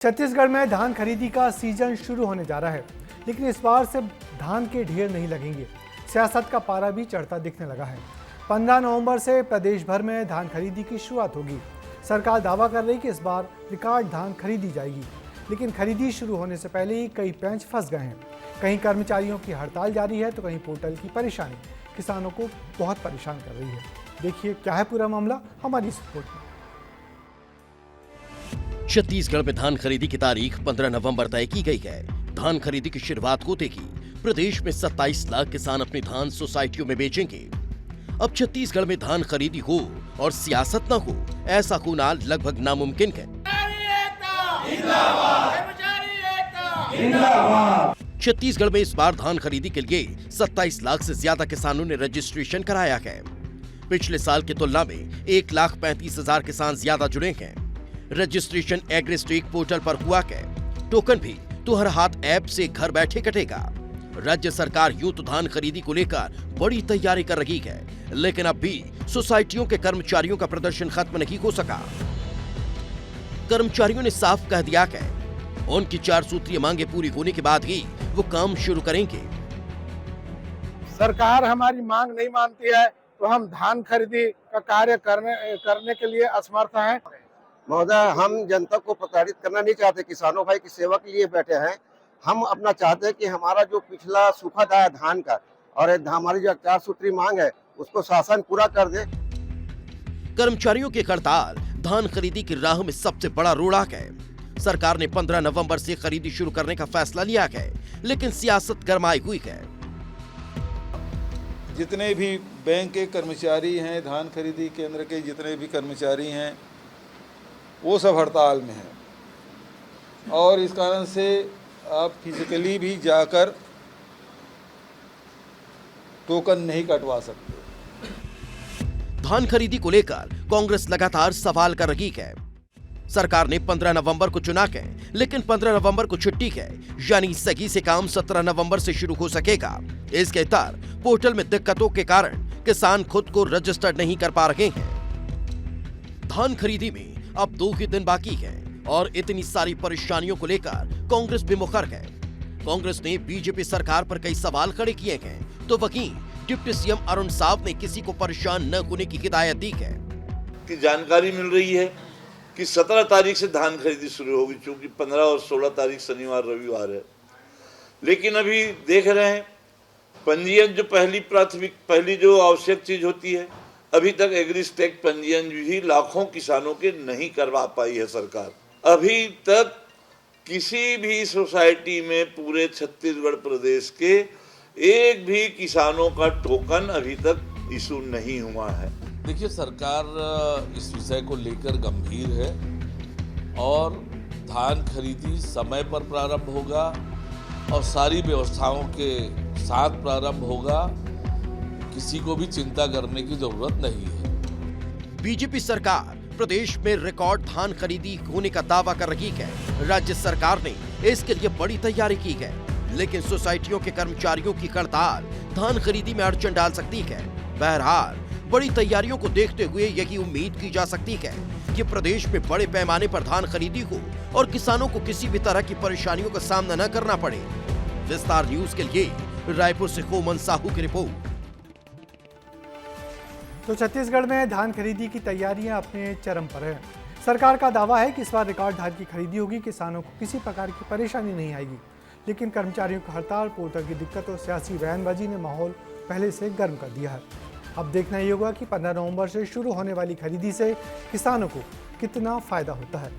छत्तीसगढ़ में धान खरीदी का सीजन शुरू होने जा रहा है, लेकिन इस बार सिर्फ धान के ढेर नहीं लगेंगे। सियासत का पारा भी चढ़ता दिखने लगा है। 15 नवंबर से प्रदेश भर में धान खरीदी की शुरुआत होगी। सरकार दावा कर रही है कि इस बार रिकॉर्ड धान खरीदी जाएगी, लेकिन खरीदी शुरू होने से पहले ही कई पेंच फंस गए हैं। कहीं कर्मचारियों की हड़ताल जारी है तो कहीं पोर्टल की परेशानी किसानों को बहुत परेशान कर रही है। देखिए क्या है पूरा मामला हमारी इस रिपोर्ट में। छत्तीसगढ़ में धान खरीदी की तारीख 15 नवंबर तय की गई है। धान खरीदी की शुरुआत होते ही प्रदेश में 27 लाख किसान अपनी धान सोसाइटियों में बेचेंगे। अब छत्तीसगढ़ में धान खरीदी हो और सियासत न हो, ऐसा होना लगभग नामुमकिन है। छत्तीसगढ़ में इस बार धान खरीदी के लिए 27 लाख से ज्यादा किसानों ने रजिस्ट्रेशन कराया है। पिछले साल की तुलना में 1,35,000 किसान ज्यादा जुड़े हैं। रजिस्ट्रेशन एग्रीस्टेक पोर्टल पर हुआ है। टोकन भी तुहर हाथ ऐप से घर बैठे कटेगा। राज्य सरकार यूं तो धान खरीदी को लेकर बड़ी तैयारी कर रही है, लेकिन अब भी सोसाइटियों के कर्मचारियों का प्रदर्शन खत्म नहीं हो सका। कर्मचारियों ने साफ कह दिया है, उनकी 4 सूत्रीय मांगे पूरी होने के बाद ही वो काम शुरू करेंगे। सरकार हमारी मांग नहीं मानती है तो हम धान खरीदी का कार्य करने के लिए असमर्थ हैं। महोदय, हम जनता को प्रताड़ित करना नहीं चाहते, किसानों भाई की सेवा के लिए बैठे हैं। हम अपना चाहते हैं कि हमारा जो पिछला सूखा था धान का और हमारी जो 4 सूत्री मांग है उसको शासन पूरा कर दे। कर्मचारियों की हड़ताल धान खरीदी की राह में सबसे बड़ा रोड़ा है। सरकार ने 15 नवंबर से खरीदी शुरू करने का फैसला लिया है, लेकिन सियासत गरमाई हुई है। जितने भी बैंक के कर्मचारी हैं, धान खरीदी केंद्र के जितने भी कर्मचारी हैं, वो सब हड़ताल में हैं और इस कारण से आप फिजिकली भी जाकर टोकन नहीं कटवा सकते। धान खरीदी को लेकर कांग्रेस लगातार सवाल कर रही है। सरकार ने 15 नवंबर को चुना है, लेकिन 15 नवंबर को छुट्टी है, यानी सही से काम 17 नवंबर से शुरू हो सकेगा। इसके तहत पोर्टल में दिक्कतों के कारण किसान खुद को रजिस्टर नहीं कर पा रहे हैं। धान खरीदी में अब 2 ही दिन बाकी है और इतनी सारी परेशानियों को लेकर कांग्रेस भी मुखर है। कांग्रेस ने बीजेपी सरकार पर कई सवाल खड़े किए हैं, तो वहीं डिप्टी सीएम अरुण साव ने किसी को परेशान न होने की हिदायत दी है। कि जानकारी मिल रही है कि 17 तारीख से धान खरीदी शुरू होगी, क्योंकि 15 और 16 तारीख शनिवार रविवार है। लेकिन अभी देख रहे हैं पंजीयन जो पहली जो आवश्यक चीज होती है, अभी तक एग्रीस्टेक पंजीयन भी लाखों किसानों के नहीं करवा पाई है सरकार। अभी तक किसी भी सोसाइटी में पूरे छत्तीसगढ़ प्रदेश के एक भी किसानों का टोकन अभी तक इशू नहीं हुआ है। देखिए, सरकार इस विषय को लेकर गंभीर है और धान खरीदी समय पर प्रारंभ होगा और सारी व्यवस्थाओं के साथ प्रारंभ होगा। किसी को भी चिंता करने की जरूरत नहीं है। बीजेपी सरकार प्रदेश में रिकॉर्ड धान खरीदी होने का दावा कर रही है। राज्य सरकार ने इसके लिए बड़ी तैयारी की है, लेकिन सोसाइटियों के कर्मचारियों की हड़ताल धान खरीदी में अड़चन डाल सकती है। बहरहाल बड़ी तैयारियों को देखते हुए यही उम्मीद की जा सकती है कि प्रदेश में बड़े पैमाने पर धान खरीदी हो और किसानों को किसी भी तरह की परेशानियों का सामना न करना पड़े। विस्तार न्यूज के लिए रायपुर से होमन साहू की रिपोर्ट। तो छत्तीसगढ़ में धान खरीदी की तैयारियां अपने चरम पर है। सरकार का दावा है कि इस बार रिकॉर्ड धान की खरीदी होगी, किसानों को किसी प्रकार की परेशानी नहीं आएगी। लेकिन कर्मचारियों की हड़ताल, पोर्टल की दिक्कत और सियासी बयानबाजी ने माहौल पहले से गर्म कर दिया है। अब देखना ये होगा कि 15 नवंबर से शुरू होने वाली खरीदी से किसानों को कितना फायदा होता है।